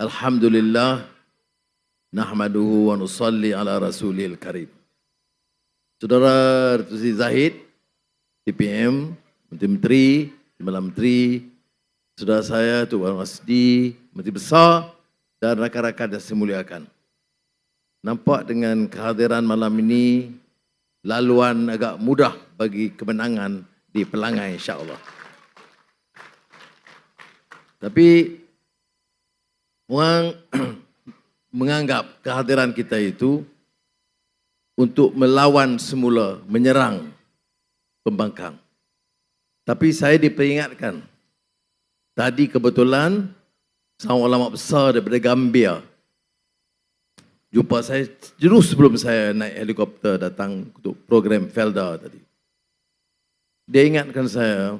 Alhamdulillah, nahmaduhu wa nusalli ala rasulil karim. Saudara Tusi Zahid, TPM, Menteri-Menteri, Menteri, saudara saya Tuan Masdi, Menteri Besar dan rakan-rakan yang saya muliakan. Nampak dengan kehadiran malam ini, laluan agak mudah bagi kemenangan di Pelangai insya-Allah. Tapi orang menganggap kehadiran kita itu untuk melawan semula, menyerang pembangkang. Tapi saya diperingatkan, tadi kebetulan seorang ulama besar daripada Gambia jumpa saya jauh sebelum saya naik helikopter datang untuk program Felda tadi. Dia ingatkan saya,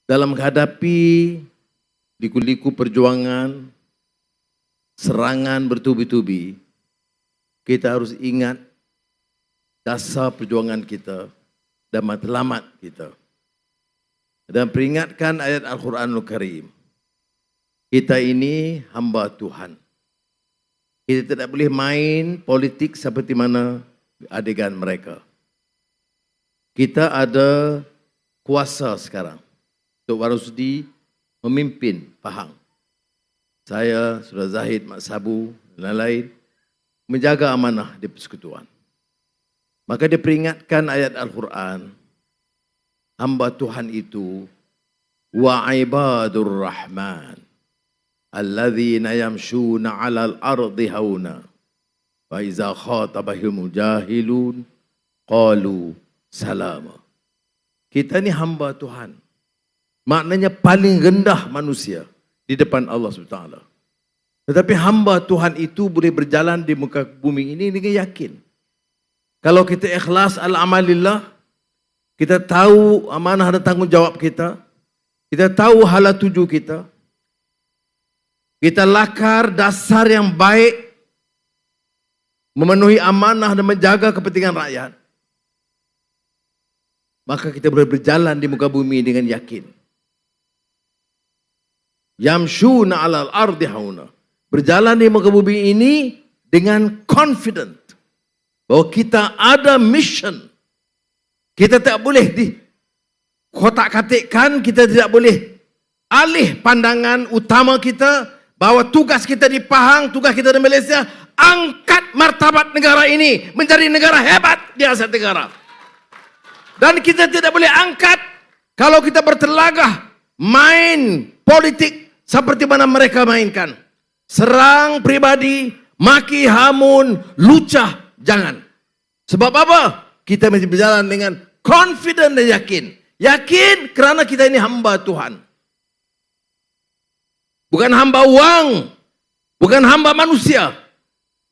dalam menghadapi liku-liku perjuangan, serangan bertubi-tubi, kita harus ingat dasar perjuangan kita dan matlamat kita. Dan peringatkan ayat Al-Quranul Karim. Kita ini hamba Tuhan. Kita tidak boleh main politik seperti mana adegan mereka. Kita ada kuasa sekarang. Tok Warusdi memimpin Pahang. Saya, Saudara Zahid, Mak Sabu dan lain-lain menjaga amanah di persekutuan. Maka dia peringatkan ayat Al-Quran, hamba Tuhan itu wa ibadur rahman alladzina yamshuna 'alal ardi hauna wa iza khatabahum jahilun qalu salama. Kita ni hamba Tuhan. Maknanya paling rendah manusia di depan Allah SWT. Tetapi hamba Tuhan itu boleh berjalan di muka bumi ini dengan yakin. Kalau kita ikhlas al-amalillah, kita tahu amanah dan tanggungjawab kita, kita tahu hala tuju kita, kita lakar dasar yang baik, memenuhi amanah dan menjaga kepentingan rakyat, maka kita boleh berjalan di muka bumi dengan yakin. Yamshuna 'alal ardi hauna. Berjalan di muka bumi ini dengan confident bahwa kita ada mission. Kita tak boleh dikotak-katikkan, kita tidak boleh alih pandangan utama kita bahwa tugas kita di Pahang, tugas kita di Malaysia, angkat martabat negara ini menjadi negara hebat di Asia Tenggara. Dan kita tidak boleh angkat kalau kita bertelagah main politik seperti mana mereka mainkan. Serang pribadi, maki hamun, lucah, jangan. Sebab apa? Kita mesti berjalan dengan confident dan yakin. Yakin kerana kita ini hamba Tuhan. Bukan hamba wang, bukan hamba manusia.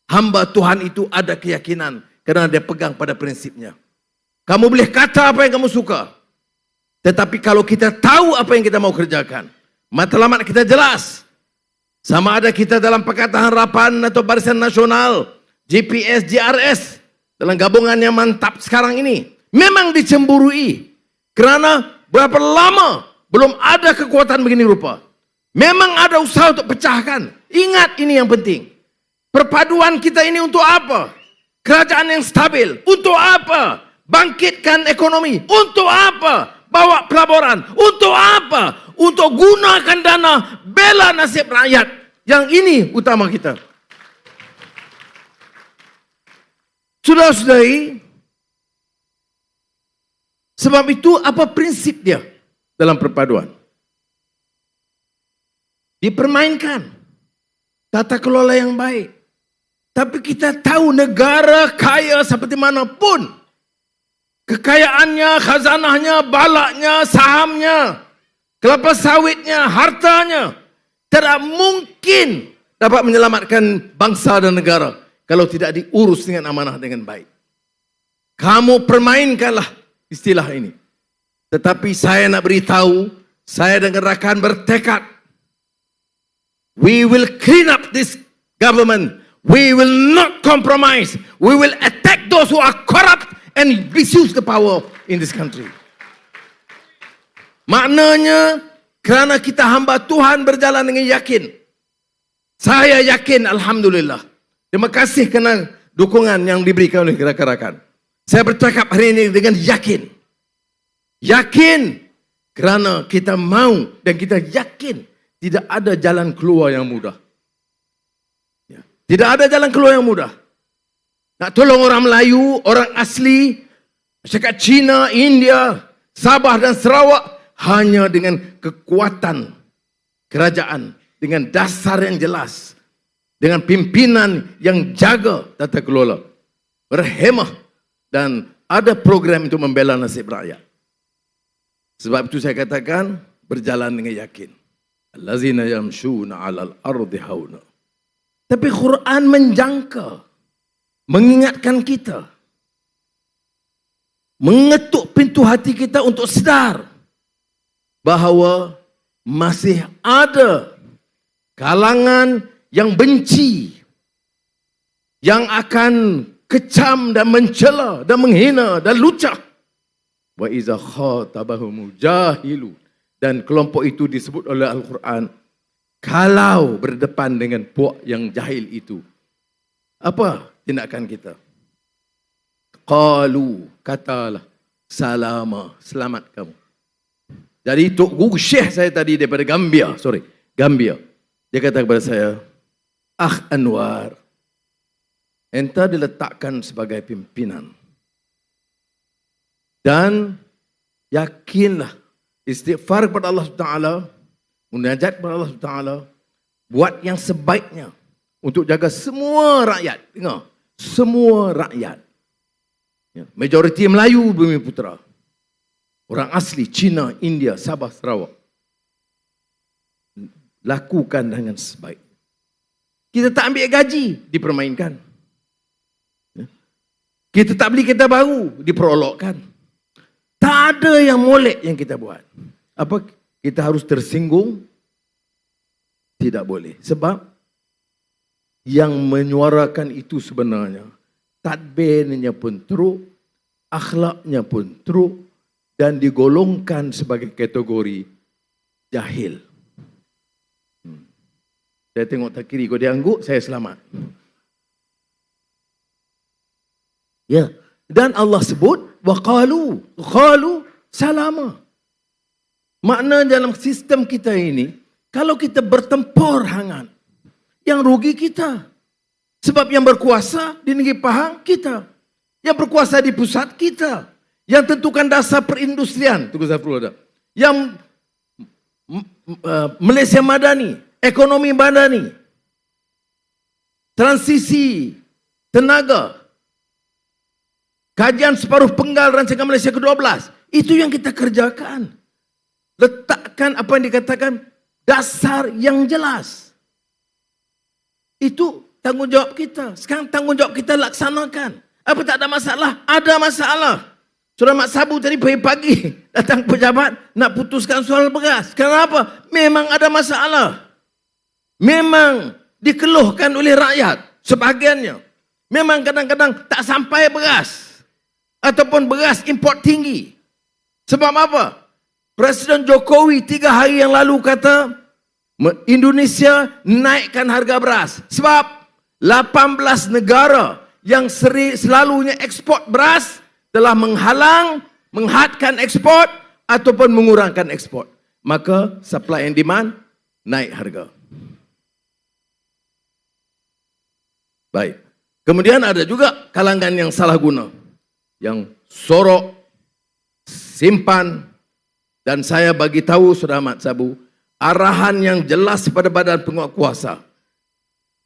Hamba Tuhan itu ada keyakinan kerana dia pegang pada prinsipnya. Kamu boleh kata apa yang kamu suka, tetapi kalau kita tahu apa yang kita mau kerjakan, matlamat kita jelas. Sama ada kita dalam Pakatan Harapan atau Barisan Nasional, GPS, GRS, dalam gabungan yang mantap sekarang ini, memang dicemburui. Kerana berapa lama belum ada kekuatan begini rupa. Memang ada usaha untuk pecahkan. Ingat ini yang penting. Perpaduan kita ini untuk apa? Kerajaan yang stabil. Untuk apa? Bangkitkan ekonomi. Untuk apa? Bawa pelaburan. Untuk apa? Untuk gunakan dana bela nasib rakyat. Yang ini utama kita. Saudara-saudari, sebab itu apa prinsip dia dalam perpaduan? Dipermainkan tata kelola yang baik. Tapi kita tahu negara kaya seperti manapun, kekayaannya, khazanahnya, balaknya, sahamnya, kelapa sawitnya, hartanya, tidak mungkin dapat menyelamatkan bangsa dan negara kalau tidak diurus dengan amanah dengan baik. Kamu permainkanlah istilah ini. Tetapi saya nak beritahu, saya dan rakan bertekad, we will clean up this government. We will not compromise. We will attack those who are corrupt and misuse the power in this country. Maknanya, kerana kita hamba Tuhan berjalan dengan yakin, Saya yakin, Alhamdulillah. Terima kasih kerana dukungan yang diberikan oleh rakan-rakan. Saya bercakap hari ini dengan yakin. Yakin kerana kita mau dan kita yakin tidak ada jalan keluar yang mudah. Tidak ada jalan keluar yang mudah. Nak tolong orang Melayu, orang asli, masyarakat Cina, India, Sabah dan Sarawak hanya dengan kekuatan kerajaan, dengan dasar yang jelas, dengan pimpinan yang jaga tata kelola, berhemah dan ada program untuk membela nasib rakyat. Sebab itu saya katakan berjalan dengan yakin. Allazina yamshuna 'alal ardi hauna. Tapi Quran menjangka, mengingatkan kita, mengetuk pintu hati kita untuk sedar bahawa masih ada kalangan yang benci, yang akan kecam dan mencela dan menghina dan lucah. Wa iza khatabahum jahilu, dan kelompok itu disebut oleh Al-Quran kalau berdepan dengan puak yang jahil itu. Apa tindakan kita? Qalu, katalah, salama, selamat kamu. Jadi Tok Guru Syekh saya tadi daripada Gambia, dia kata kepada saya, Anwar, enta diletakkan sebagai pimpinan. Dan yakinlah, istighfar kepada Allah SWT, munajat kepada Allah SWT, buat yang sebaiknya untuk jaga semua rakyat. Dengar, semua rakyat. Majoriti Melayu Bumi Putera, orang asli Cina, India, Sabah, Sarawak. Lakukan dengan sebaik. Kita tak ambil gaji, dipermainkan. Kita tak beli kereta baru, diperolokkan. Tak ada yang molek yang kita buat. Apa kita harus tersinggung? Tidak boleh. Sebab yang menyuarakan itu sebenarnya tadbirnya pun teruk, akhlaknya pun teruk, dan digolongkan sebagai kategori jahil. Saya tengok tak kiri, kalau dia angguk, saya selamat. Ya, dan Allah sebut wa qalu salama. Makna dalam sistem kita ini, kalau kita bertempur hangat, yang rugi kita. Sebab yang berkuasa di negeri Pahang kita. Yang berkuasa di pusat kita. Yang tentukan dasar perindustrian. Yang Malaysia Madani, ekonomi madani, transisi tenaga, kajian separuh penggal rancangan Malaysia ke-12. Itu yang kita kerjakan. Letakkan apa yang dikatakan dasar yang jelas. Itu tanggungjawab kita. Sekarang tanggungjawab kita laksanakan. Apa tak ada masalah? Ada masalah. Surah Mak Sabu tadi pagi-pagi datang pejabat nak putuskan soal beras. Kenapa? Memang ada masalah. Memang dikeluhkan oleh rakyat sebahagiannya. Memang kadang-kadang tak sampai beras. Ataupun beras import tinggi. Sebab apa? Presiden Jokowi 3 hari yang lalu kata Indonesia naikkan harga beras. Sebab 18 negara yang selalunya ekspor beras telah menghalang, menghadkan ekspor ataupun mengurangkan ekspor. Maka supply and demand naik harga. Baik. Kemudian ada juga kalangan yang salah guna. Yang sorok, simpan, dan saya bagi tahu Saudara Mat Sabu, arahan yang jelas pada badan penguatkuasa.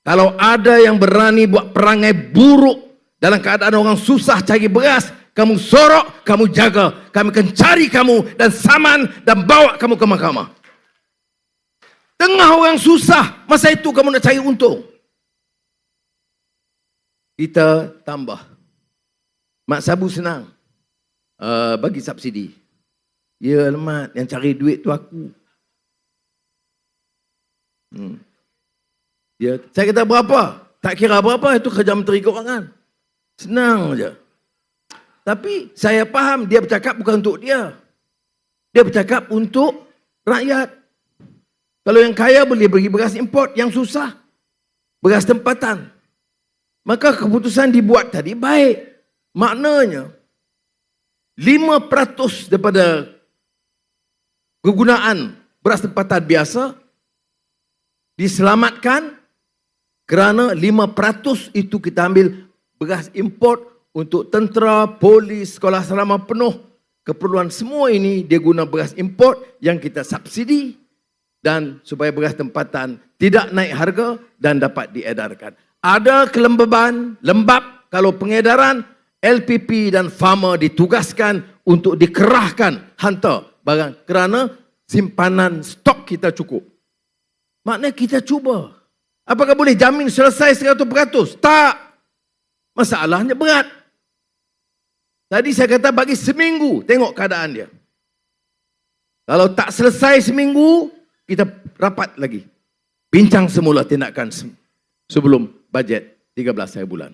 Kalau ada yang berani buat perangai buruk dalam keadaan orang susah cari beras, kamu sorok, kamu jaga. Kami akan cari kamu dan saman dan bawa kamu ke mahkamah. Tengah orang susah, masa itu kamu nak cari untung. Kita tambah. Mak Sabu senang. Bagi subsidi. Ya alamat, yang cari duit tu aku. Ya, saya kata berapa? Tak kira berapa, itu kerja menteri keuangan. Senang je. Tapi saya faham dia bercakap bukan untuk dia. Dia bercakap untuk rakyat. Kalau yang kaya boleh bagi beras import, yang susah beras tempatan. Maka keputusan dibuat tadi baik. Maknanya 5% daripada kegunaan beras tempatan biasa diselamatkan kerana 5% itu kita ambil beras import untuk tentera, polis, sekolah asrama penuh. Keperluan semua ini dia guna beras import yang kita subsidi dan supaya beras tempatan tidak naik harga dan dapat diedarkan. Ada kelembaban, lembab kalau pengedaran, LPP dan farmer ditugaskan untuk dikerahkan hantar barang kerana simpanan stok kita cukup. Maknanya kita cuba. Apakah boleh jamin selesai 100%? Tak. Masalahnya berat. Tadi saya kata bagi seminggu, tengok keadaan dia. Kalau tak selesai seminggu, kita rapat lagi. Bincang semula tindakan sebelum bajet 13 hari bulan.